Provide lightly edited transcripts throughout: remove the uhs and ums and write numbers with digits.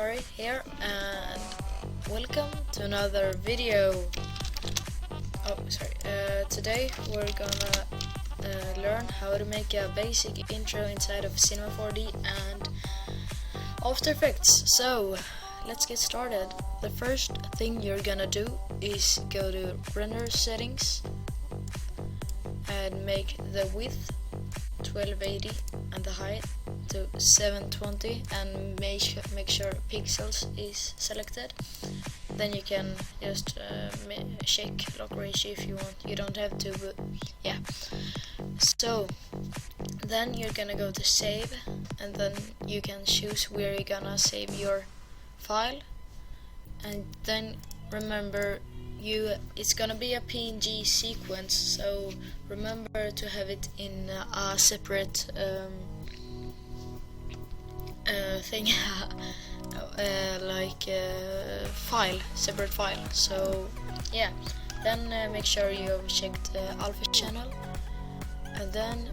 Sorry here, and welcome to another video. Today we're gonna learn how to make a basic intro inside of Cinema 4D and After Effects. So let's get started. The first thing you're gonna do is go to render settings and make the width 1280 and the height to 720, and make sure pixels is selected. Then you can just check lock ratio if you want. You don't have to, but yeah. So then you're gonna go to save, and then you can choose where you're gonna save your file. And then remember, it's gonna be a PNG sequence, so remember to have it in a separate thing, separate file. So yeah, then make sure you have checked the alpha channel, and then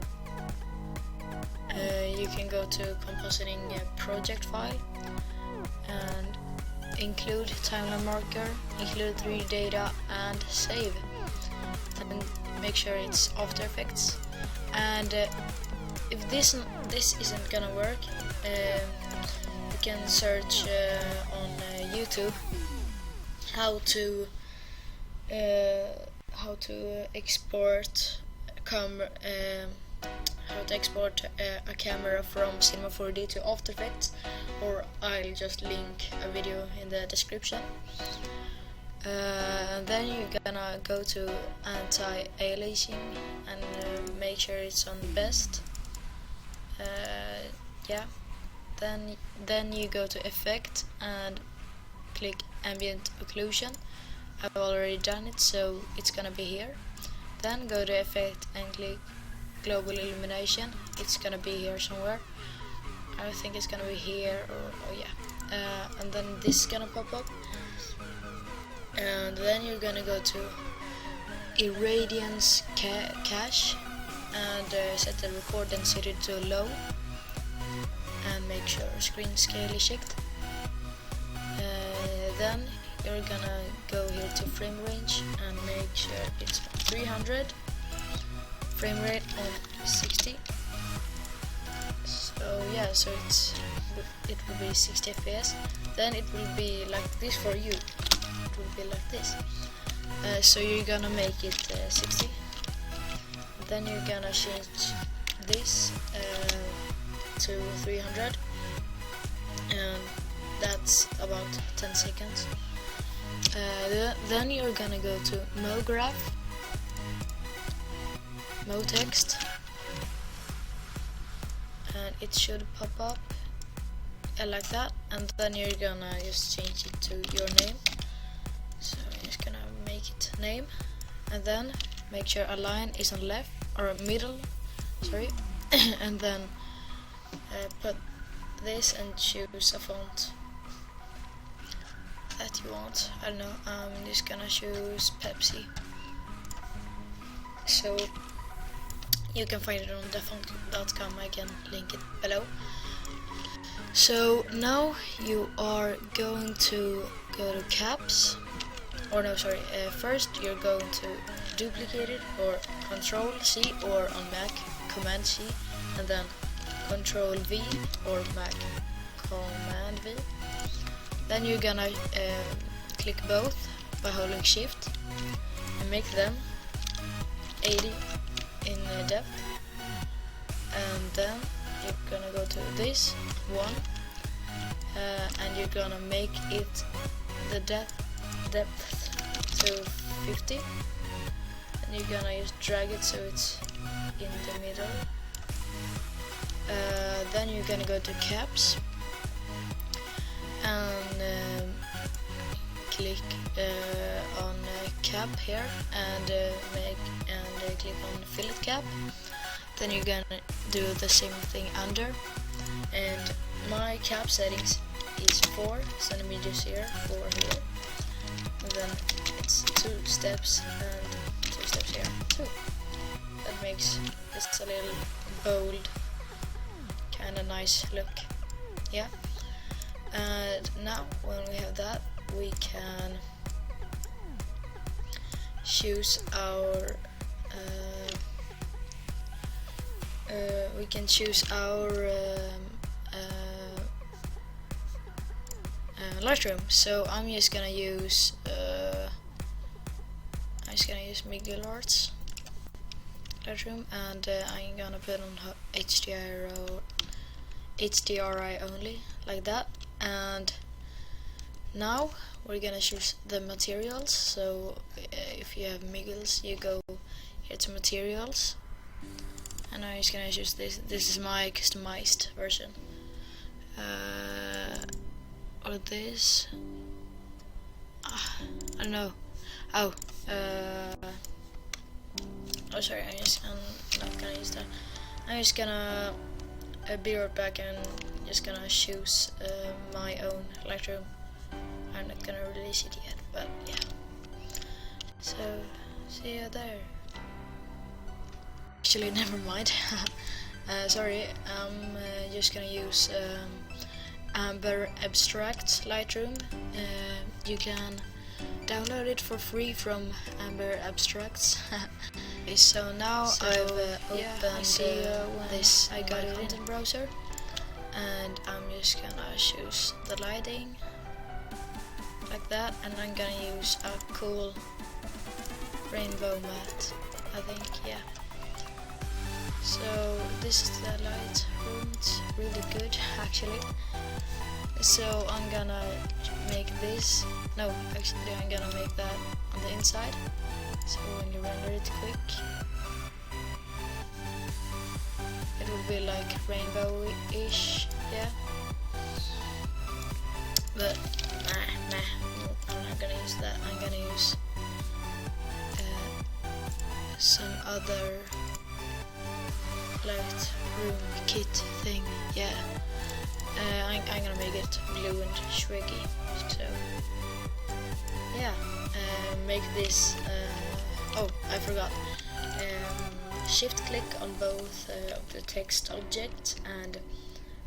you can go to compositing project file and include timeline marker, include 3D data, and save. Then make sure it's After Effects. And if this isn't gonna work, you can search on YouTube how to export a camera from Cinema 4D to After Effects, or I'll just link a video in the description. And then you're gonna go to anti-aliasing and make sure it's on best. Yeah. Then you go to Effect and click Ambient Occlusion. I've already done it, so it's gonna be here. Then go to Effect and click Global Illumination. It's gonna be here somewhere. I think it's gonna be here, or yeah. And then this is gonna pop up. And then you're gonna go to Irradiance Cache and set the record density to low, and make sure screen scale is checked. Then you're gonna go here to frame range and make sure it's 300, frame rate on 60. So yeah, so it will be 60 FPS. Then it will be like this for you. It will be like this. So you're gonna make it 60. Then you're gonna change this to 300, and that's about 10 seconds. Then you're gonna go to MoGraph, MoText, and it should pop up like that. And then you're gonna just change it to your name. So I'm just gonna make it name, and then make sure align is on left or middle, sorry. And then put this and choose a font that you want. I don't know, I'm just gonna choose Pepsi. So you can find it on defont.com, I can link it below. So now you are going to go to caps, or no, sorry, first you're going to duplicate it, or Control C, or on Mac Command C, and then Control V, or Mac Command V. Then you're gonna click both by holding Shift and make them 80 in depth. And then you're gonna go to this one, and you're gonna make it the depth to 50, and you're gonna just drag it so it's in the middle. Then you're gonna go to caps and click on cap here, and click on fillet cap. Then you're gonna do the same thing under, and my cap settings is 4 centimeters here, 4 here, and then it's 2 steps and 2 steps here, 2. That makes this a little bold, kind of nice look. Yeah. And now when we have that, we can choose our Lightroom. So I'm just gonna use Miguel Arts Lightroom, and I'm gonna put on HDRI only, like that. And now we're gonna choose the materials. So if you have Miguel's, you go here to materials, and I'm just gonna choose this. This is my customized version. Or this. I don't know. Oh, sorry. I'm not gonna use that. I'm just gonna be right back and just gonna choose my own Lightroom. I'm not gonna release it yet, but yeah. So see you there. Actually, never mind. Sorry. I'm just gonna use Amber Abstract Lightroom. You can download it for free from Amber Abstracts. So now I've opened this I got it in browser, and I'm just gonna choose the lighting like that, and I'm gonna use a cool rainbow matte, I think, yeah. So this is the Lightroom. It's really good actually. So I'm gonna make this. No, actually I'm gonna make that on the inside. So when you render it quick, it will be like rainbow-ish, yeah. But I'm not gonna use that. I'm gonna use some other Lightroom kit thing, yeah. I'm gonna make it blue and swaggy. So yeah, make this. Oh, I forgot. Shift click on both of the text objects and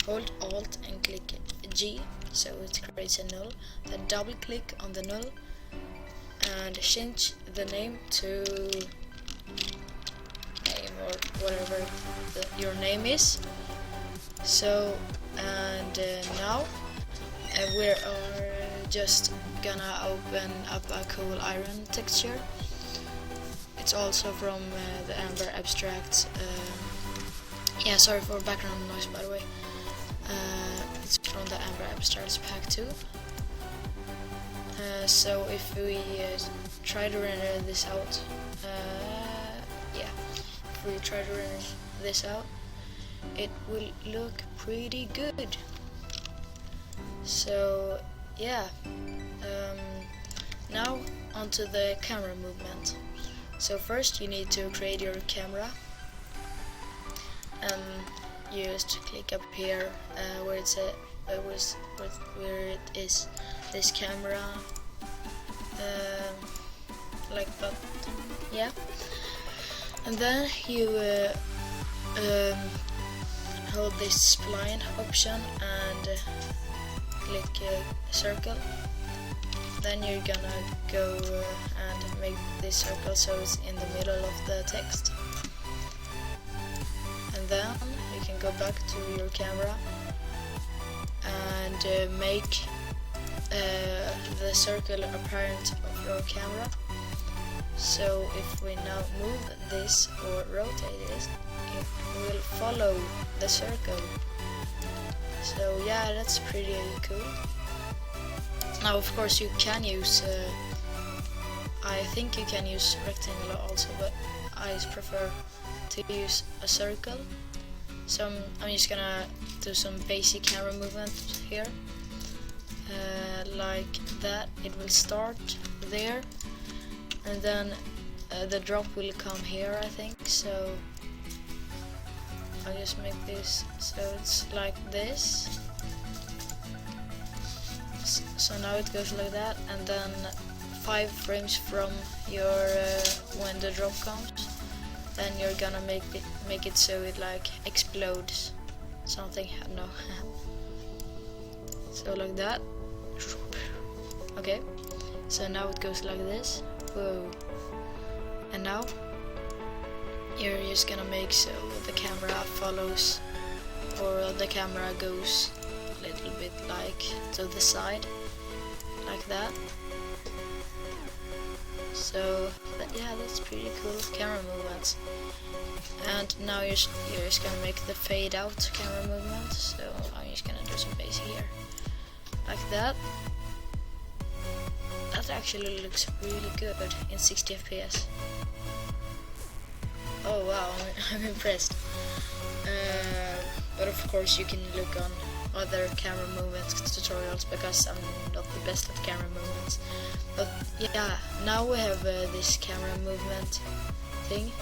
hold Alt and click G, so it creates a null. Then double click on the null and change the name to name or whatever your name is. So and now we are just gonna open up a cool iron texture. It's also from the Amber Abstract. Yeah, sorry for background noise, by the way. It's from the Amber Abstracts pack 2. So if we try to render this out, if we try to render this out, it will look pretty good. So yeah, now onto the camera movement. So first you need to create your camera, and you just click up here where it is this camera, like that, yeah. And then you hold this spline option and click circle. Then you're gonna go and make this circle so it's in the middle of the text. And then you can go back to your camera and make the circle apparent of your camera. So if we now move this or rotate it, it will follow the circle. So yeah, that's pretty cool. Now of course you can use, I think you can use rectangle also, but I prefer to use a circle. So I'm just gonna do some basic camera movement here, like that. It will start there, and then the drop will come here, I think. So I'll just make this so it's like this. So now it goes like that, and then 5 frames from your when the drop comes, then you're gonna make it so it like explodes something. No. So like that, Okay, so now it goes like this. Whoa. And now you're just gonna make so the camera follows, or the camera goes a little bit like to the side, like that. So yeah, that's pretty cool camera movements. And now you're just gonna make the fade out camera movement. So I'm just gonna do some bass here, like that. That actually looks really good in 60 FPS. Oh wow, I'm impressed. But of course you can look on other camera movements tutorials, because I'm not the best at camera movements. But yeah, now we have this camera movement thing,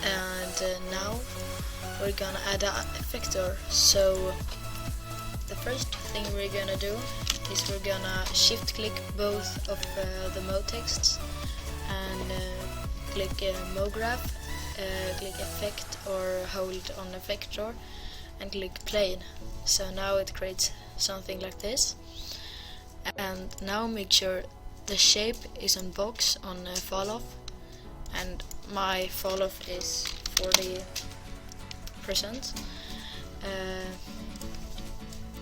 and now we're gonna add an effector. So the first thing we're gonna do is we're gonna shift click both of the mode texts and click MoGraph, click effect or hold on effector and click plane. So now it creates something like this. And now make sure the shape is on box on fall off, and my fall off is 40%.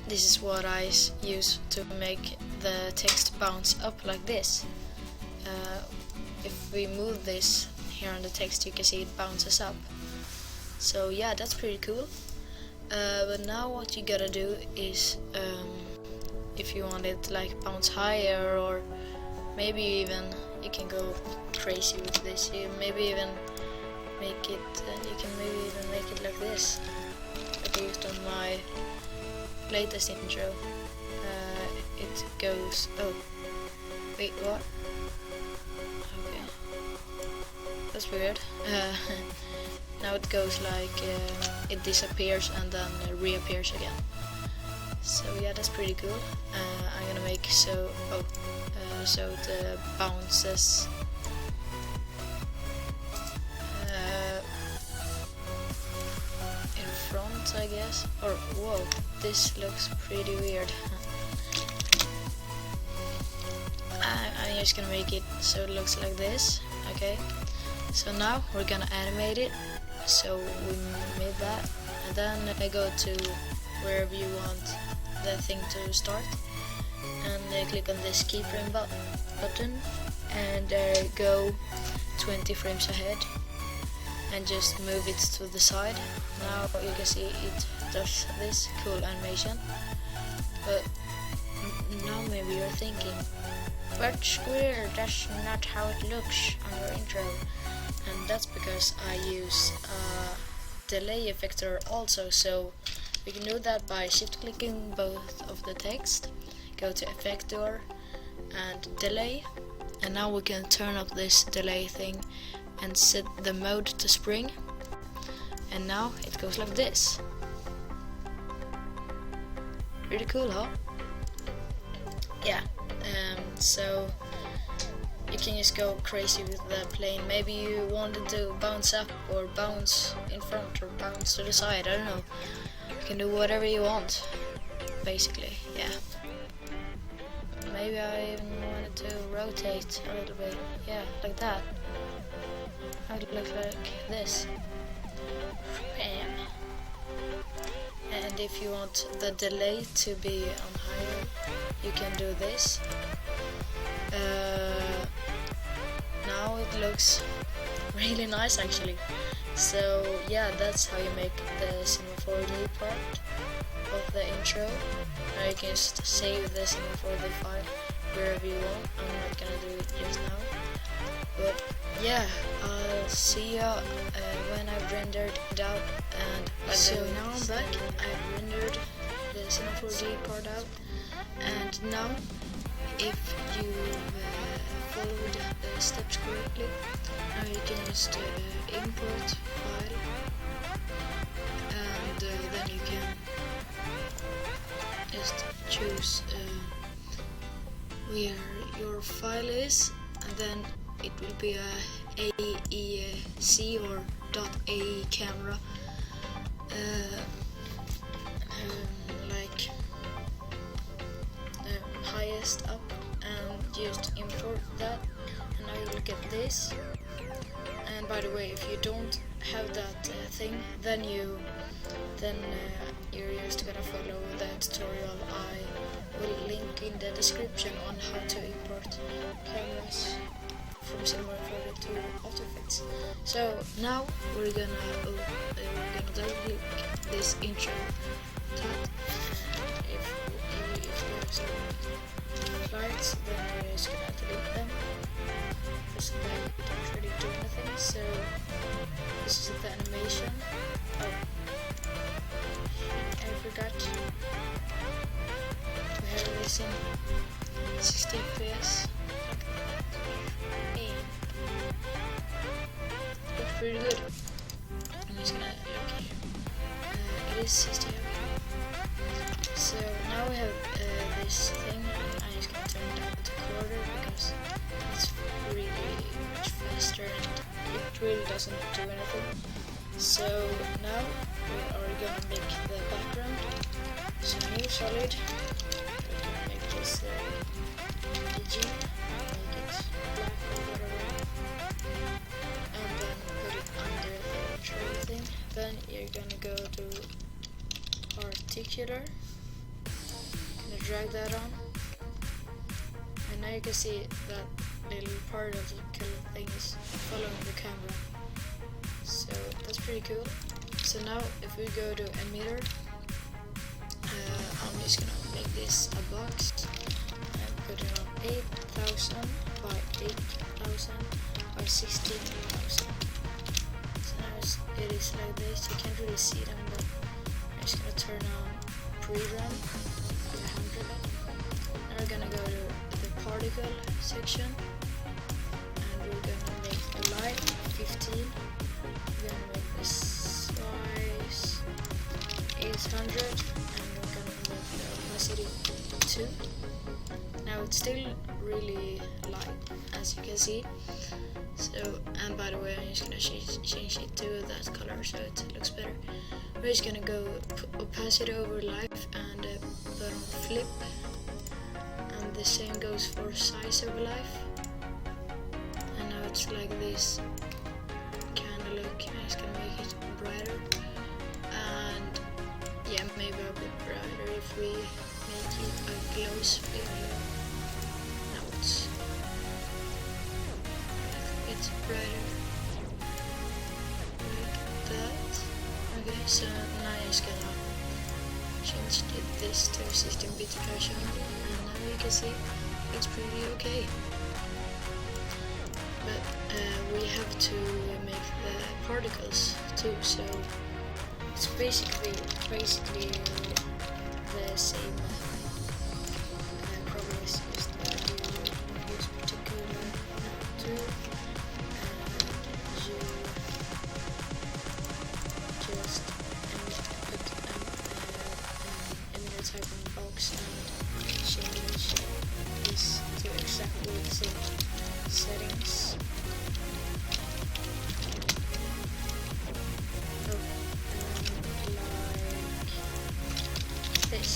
This is what I use to make the text bounce up like this. If we move this here on the text, you can see it bounces up. So yeah, that's pretty cool. But now what you gotta do is, if you want it to like bounce higher, or maybe even you can go crazy with this, you maybe even make it, you can maybe even make it like this, like I used on my latest intro. It goes, oh wait, what? Okay, that's weird. Now it goes like it disappears and then reappears again. So yeah, that's pretty cool. I'm gonna make so so the bounces in front, I guess. Or whoa, this looks pretty weird. I'm just gonna make it so it looks like this. Okay, so now we're gonna animate it. So we made that, and then I go to wherever you want the thing to start, and click on this keyframe button, and go 20 frames ahead, and just move it to the side. Now you can see it does this cool animation. But now maybe you're thinking, but Square, that's not how it looks on your intro. And that's because I use a delay effector also. So we can do that by shift clicking both of the text, go to effector and delay, and now we can turn up this delay thing and set the mode to spring, and now it goes like this. Pretty cool, huh? Yeah. So you can just go crazy with the plane. Maybe you wanted to bounce up or bounce in front or bounce to the side, I don't know. You can do whatever you want, basically, yeah. Maybe I even wanted to rotate a little bit, yeah, like that. How would it look like this? Bam. And if you want the delay to be on higher, you can do this. Now it looks really nice actually. So yeah, that's how you make the Cinema 4D part of the intro. Now you can just save the Cinema 4D file wherever you want. I'm not gonna do it just now. But yeah, I'll see ya when I've rendered it out. And so now I'm back. I've rendered the Cinema 4D part out, and now if you followed the steps correctly, now you can just import file, and then you can just choose where your file is, and then it will be a AEC or .AE camera, like list up and just import that, and now you look at this. And by the way, if you don't have that thing, then you're just gonna follow the tutorial I will link in the description on how to import cameras from Cinema 4D to After Effects. So now we're gonna double click this intro tab. If we have some flights, then we're just gonna delete them because they don't really do anything. So this is the animation. Oh, I forgot to have this in 60 FPS. Looks pretty good. I'm just gonna look here. It is 60 FPS. So now we have this thing. I'm just gonna turn it down to quarter because it's really much faster and it really doesn't do anything. So now we are gonna make the background. So new solid. We're gonna make this PG. Make it black or whatever. And then put it under the intro thing. Then you're gonna go to particular. Gonna drag that on. And now you can see that little part of the color thing is following the camera. So that's pretty cool. So now if we go to emitter, I'm just gonna make this a box and put it on 8000 by 8000 by 16000. So now it is like this. You can't really see them, but I'm just gonna turn on pre-run with 100. Now we're gonna go to the particle section and we're gonna make a light 15. We're gonna make this size 800 and we're gonna make the opacity 2. Now it's still really light, as you can see. So, and by the way, I'm just gonna change it to that color so it looks better. We're just gonna go opacity over life and put on flip. And the same goes for size over life. And now it's like this kind of look. I'm just gonna make it brighter. And yeah, maybe a bit brighter if we make it a glow sphere. Now it's brighter like that. Okay, so now I'm just gonna change this to 16-bit version, and now you can see it's pretty okay. But we have to make the particles too, so it's basically the same progress, just that you use particular tool. Type in box and change this to exactly the same settings. Oh, like this.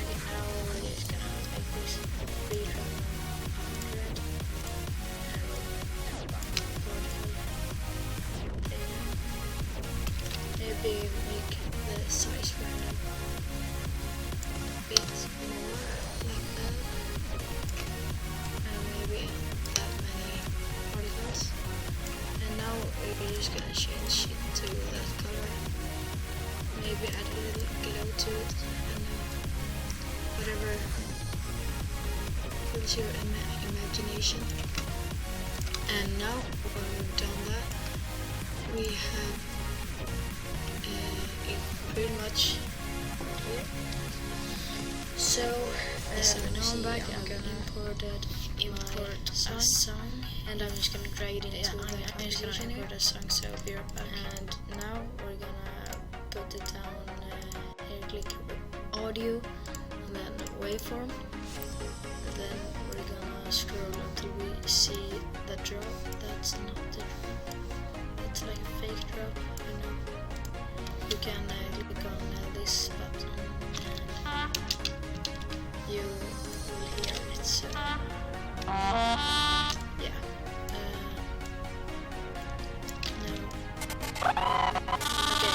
Okay, now we're just gonna make this 300 and maybe make the size random. Bit more like that, and maybe that many particles. And now we're just gonna change it to that color. Maybe add a little glow to it, and whatever fills your imagination. And now when we've done that, we have it pretty much here. So now I'm back. I'm gonna import a song, and I'm just gonna drag it into I'm just gonna import a song. So be right back. And now we're gonna put it down here. Click audio, and then waveform. And then we're gonna scroll until we see the drop. That's not the drop. It's like a fake drop. You know. You can click on this button. You will hear it. So yeah. No. Okay.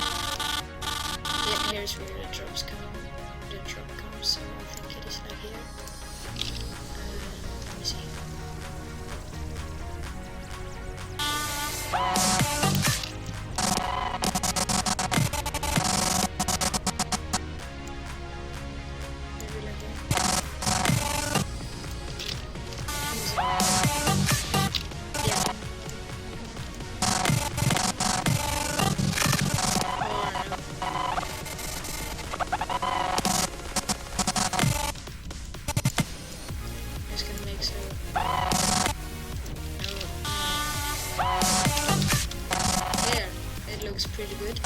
Yeah, here's where the drops come. The drop comes. So I think it is like here. Let me see. Pretty good.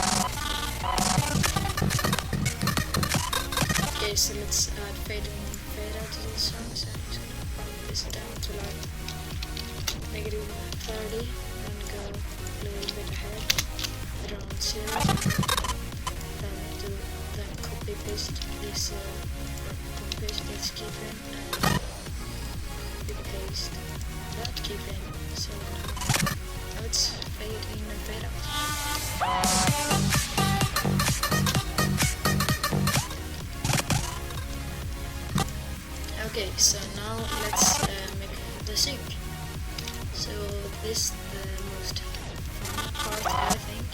Okay, so let's add fade in and fade out to this song. So I'm just gonna bump this down to like -30 and go a little bit ahead, around 0. Then copy paste this keyframe and copy paste that keyframe. So now it's fade in and fade out. Okay, so now let's make the sync. So this is the most fun part, I think.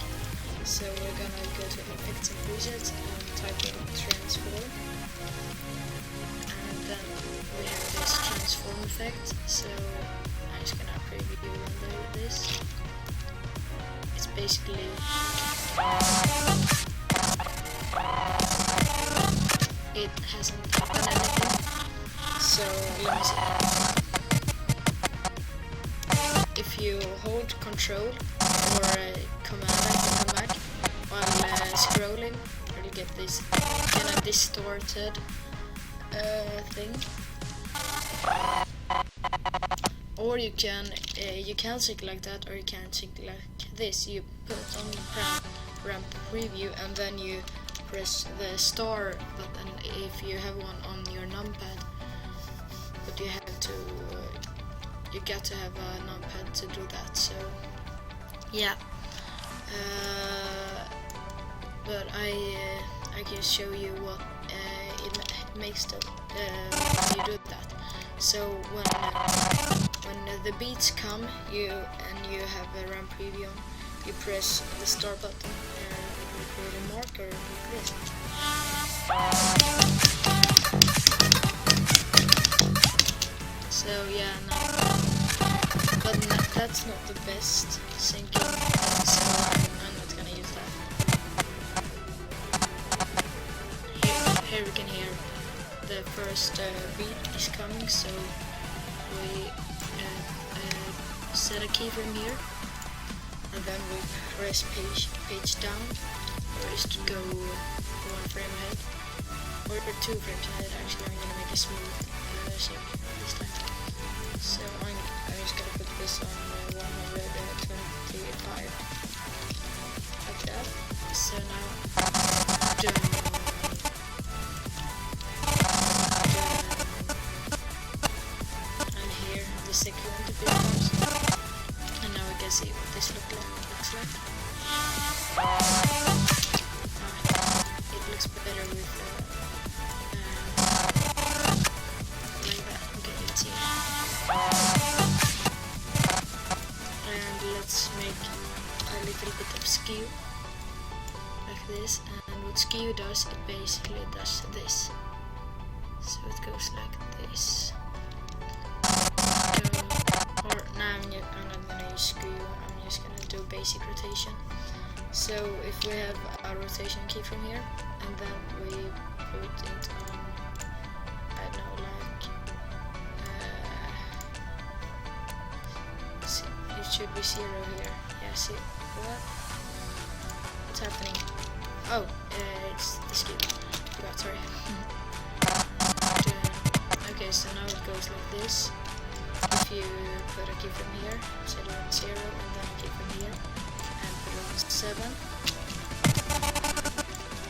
So we're gonna go to Effects and Presets and type in Transform. And then we have this Transform effect. So I'm just gonna preview this. It's basically it hasn't done anything. So let me see. If you hold Control or Command and come back while scrolling, you'll get this kind of distorted thing. Or you can sync like that, or you can sync like this. You put on ramp preview and then you press the star button if you have one on your numpad. But you have to, you got to have a numpad to do that. So yeah. But I can show you what it makes when you do that. So when the beats come, you have a RAM preview on, you press the start button and you create a marker like this. So yeah, no, but that's not the best syncing, so I'm not gonna use that. Here we can hear the first beat is coming, so we set a keyframe here, and then we press page down, or is to go 1 frame ahead, or 2 frames ahead. Actually, I'm gonna make a smooth sync this time. So I'm just gonna put this on 125 like that. So now and here the second bit comes, and now we can see what this looks like. It looks better with like that. Okay, let's see. And let's make a little bit of skew like this, and what skew does, it basically does this. So it goes like this. Or now I'm not gonna use skew, I'm just gonna do basic rotation. So if we have a rotation keyframe here, and then we put it on, I don't know, like it should be 0 here. Yeah, see what? What's happening? Oh, it's the skew. Forgot, sorry. Okay, so now it goes like this. If you put a keyframe here, set it on 0, and then a keyframe here, and put it on 7,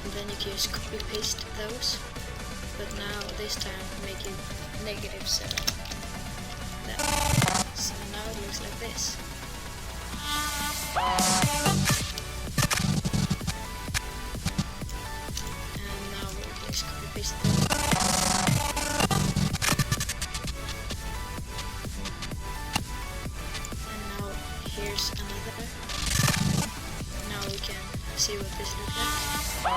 and then you can just copy paste those. But now this time make it -7. now it looks like this. And now we'll just copy paste it. And now here's another. Now we can see what this looks like.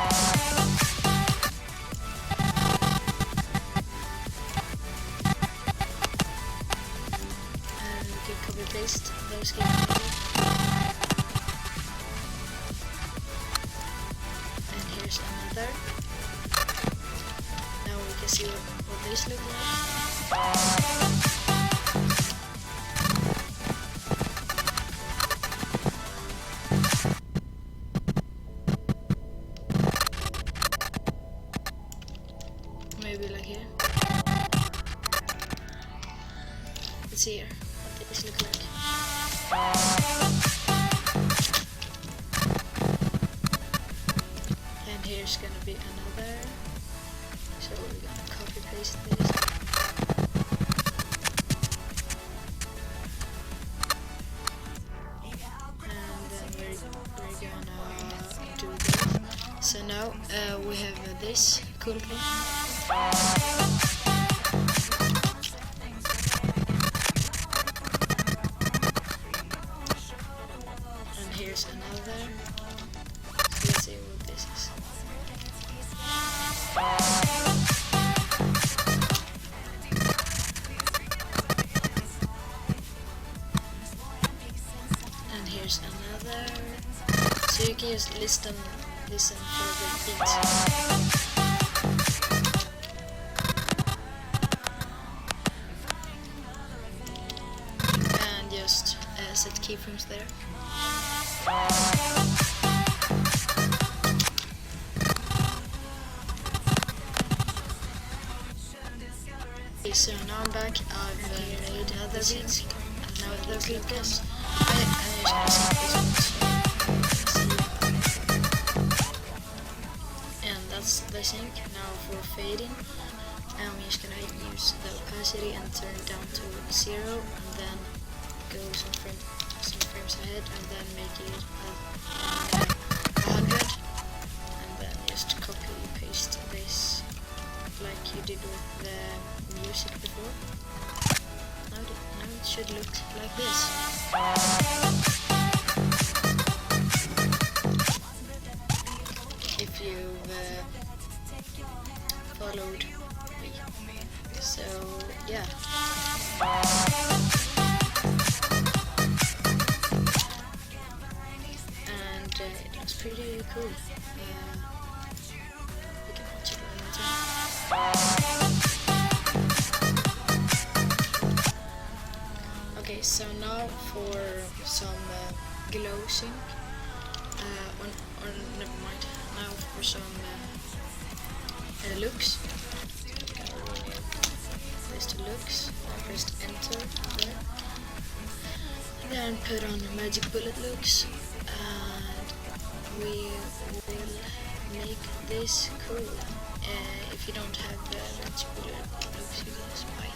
And we can copy paste those keyframes. And here's another. Now we can see what this looks like. Maybe like here. Let's see here what this looks like. And here's gonna be another. So we're gonna copy paste this. And then we're gonna do this. So now we have this cool thing. And here's another. So let's see what this is. And here's another. So you can just listen for the beats. And just set keyframes there. Okay, so now I'm back. I've made other beats. And now the beats. And that's the sync. Now for fading, I'm just gonna use the opacity and turn it down to 0, and then go some frames ahead, and then make it 100, and then just copy paste this like you did with the music before. Now it should look like this. If you've followed me. So yeah. And it looks pretty cool. We can watch it one more time. Okay, so now for some glow sync. Or never mind. Now for some looks. This to looks. I pressed enter there. And then put on magic bullet looks. And we will make this cool. If you don't have the magic bullet looks, you can just buy it.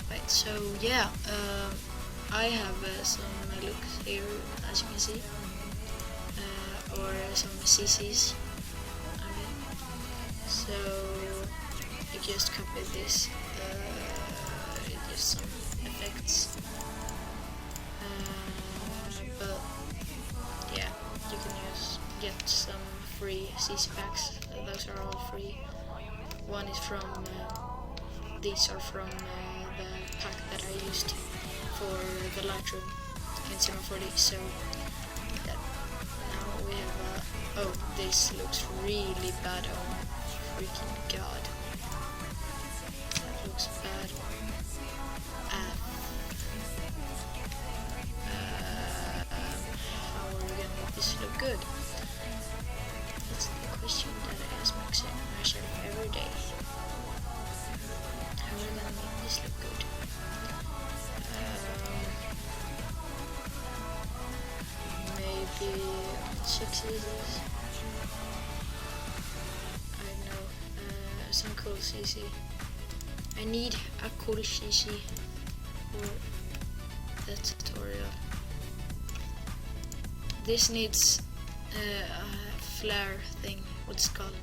Right, so yeah, I have some looks here, as you can see. Or some CCs. So you just copy this, just some effects. But yeah, you can just get some free CC packs. Those are all free. One is from these are from the pack that I used for the Lightroom in Cinema 4D. So yeah, now we have oh, this looks really bad. Oh my freaking god, that looks bad. How are we gonna make this look good? That's the question that I ask myself every day. How are we gonna make this look good? Maybe 6 easies. I don't know. Some cool CC. I need a cool CC for the tutorial. This needs a flare thing, what's it called?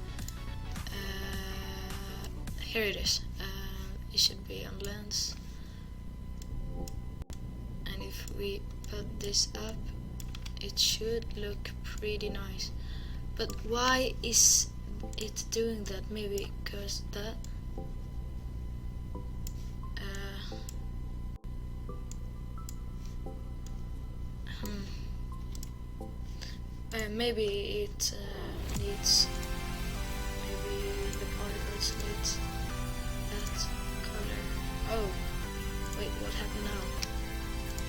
Here it is. It should be on lens. And if we put this up, it should look pretty nice. But why is it doing that? Maybe because that. Maybe it needs. Maybe the particles needs that color. Oh, wait, what happened now?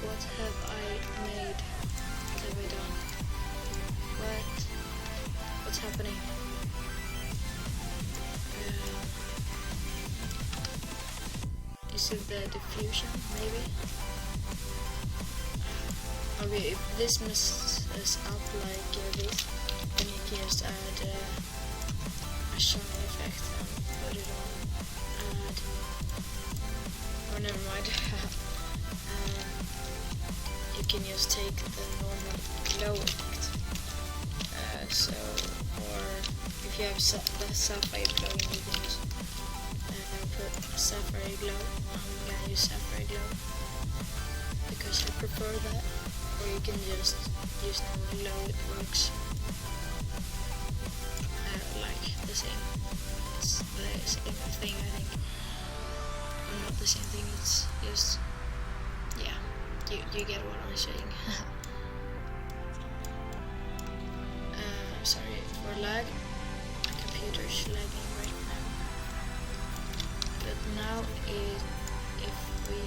What have I made? What have I done? What's happening? Is it the diffusion, maybe? Okay, if this messes up like this, then you can just add a shine effect and put it on. Or never mind. You can just take the normal glow effect. Or if you have the sapphire glowing, you can just put sapphire glow. I'm gonna use sapphire glow because I prefer that. Or you can just use normal glow, it works like the same. It's the same thing, I think. Or not the same thing, it's just, yeah, you get what I'm saying. Sorry for lag, my computer's lagging right now. But now if we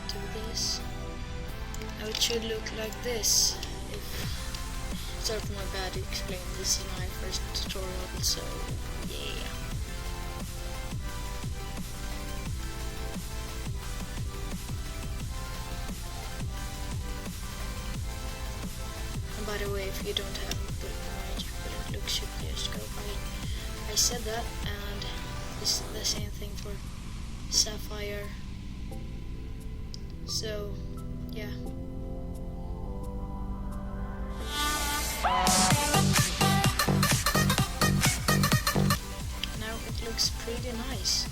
do this, now it should look like this. Sorry for my bad explaining, this is my first tutorial, so yeah. And by the way, if you don't have bullet look, should just go by. I said that, and it's the same thing for sapphire. So yeah. Now it looks pretty nice,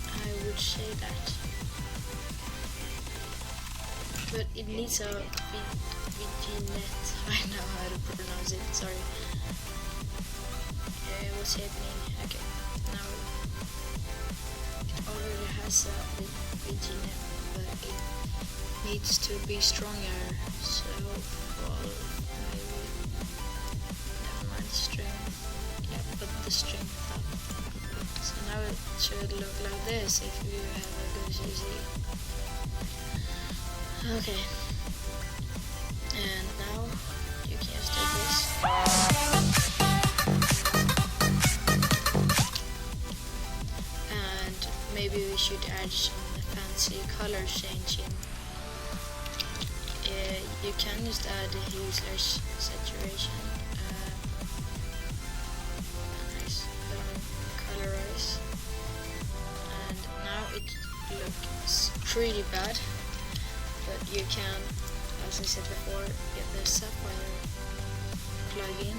I would say that. But it needs a VGNet. I know how to pronounce it, sorry. What's happening? Okay, now it already has a VGNet, but it needs to be stronger, so well, maybe never mind strength. Yeah, put the strength up. So now it should look like this if you have a good CC. Okay, and now you can just do this. And maybe we should add some fancy color changing. You can just add a hue / saturation. Nice colorize. And now it looks pretty bad, but you can, as I said before, get the sapphire plugin,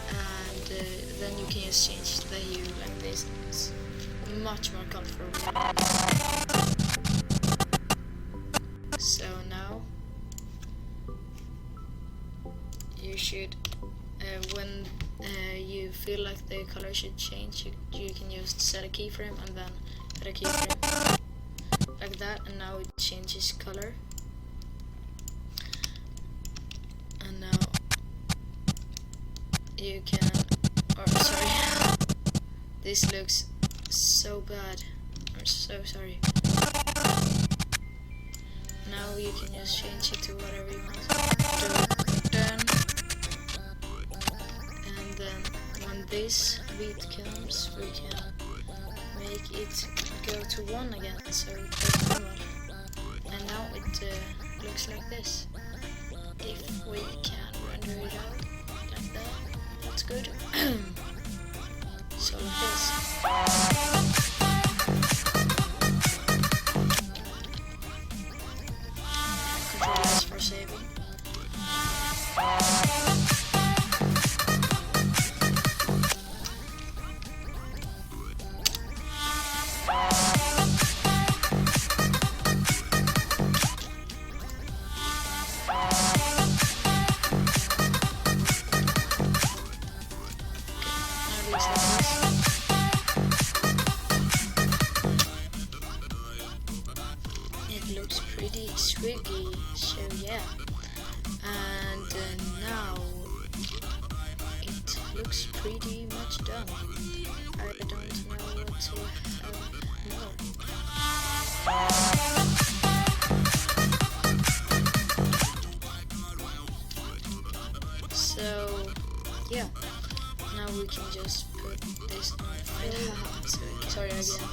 and then you can just change the hue like this. It's much more comfortable. So now you should, when you feel like the color should change, you can just set a keyframe and then put a keyframe like that, and now it changes color. And now you can, or sorry, this looks so bad, I'm so sorry. Now you can just change it to whatever you want. Done. And then when this beat comes, we can make it go to 1 again, so it goes normal. And now it looks like this. If we can render it out like that, that's good. So like this. swiggy. So yeah, and now it looks pretty much done. I don't know what to have more. So yeah, now we can just put this on film. Sorry again,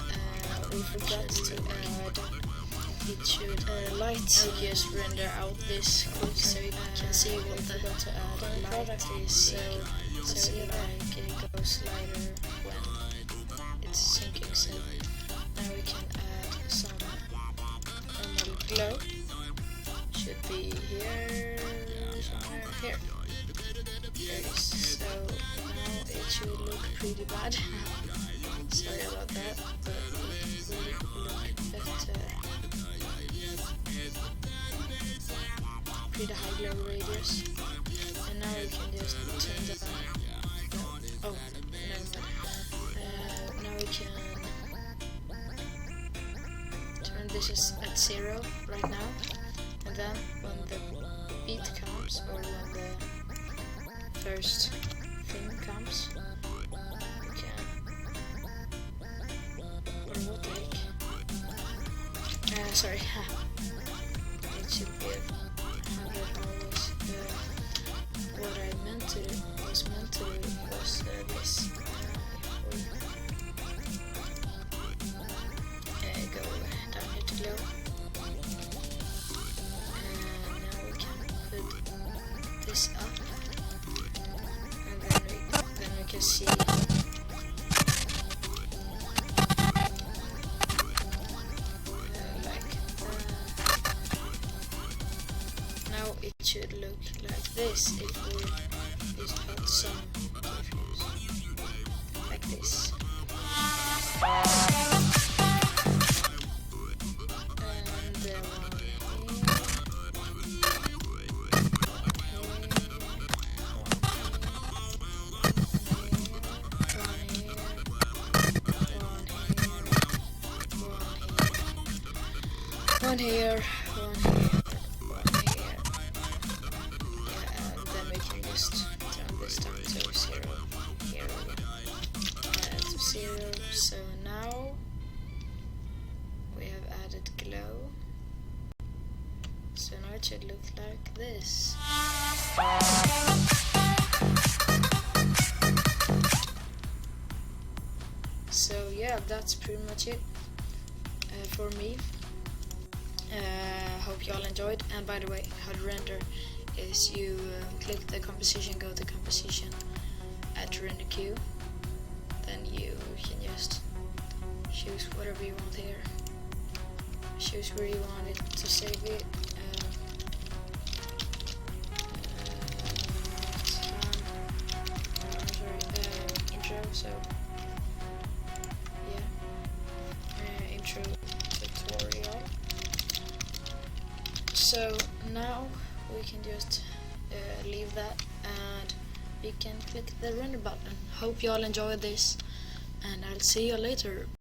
we forgot to add. It should light. I'll just render out this quick so you can see what I forgot to add light is. So like it goes lighter when it's syncing. So now we can add some normal glow. Should be here somewhere. Here. There it is. So now it should look pretty bad. Sorry about that, but it will look better. Pretty high glow radius. And now we can just turn that on. Oh, never mind. Now we can turn this at 0 right now. And then when the beat comes, or when the first thing comes, we can, or what the heck? Sorry, it should be 100 always. What I meant to do was this. Go down here to glow. And now we can put this up. And then we can see it should look like this if we just put some keyframes like this. And one here. Just turn this down to 0 here again. To 0. So now we have added glow. So now it should look like this. So yeah, that's pretty much it for me. Hope y'all enjoyed. And by the way, how to render is you click the composition, go to composition, add to render queue, then you can just choose whatever you want here, choose where you want it to save it, intro, so yeah, intro tutorial. So now we can just leave that and we can click the render button. Hope you all enjoyed this, and I'll see you later.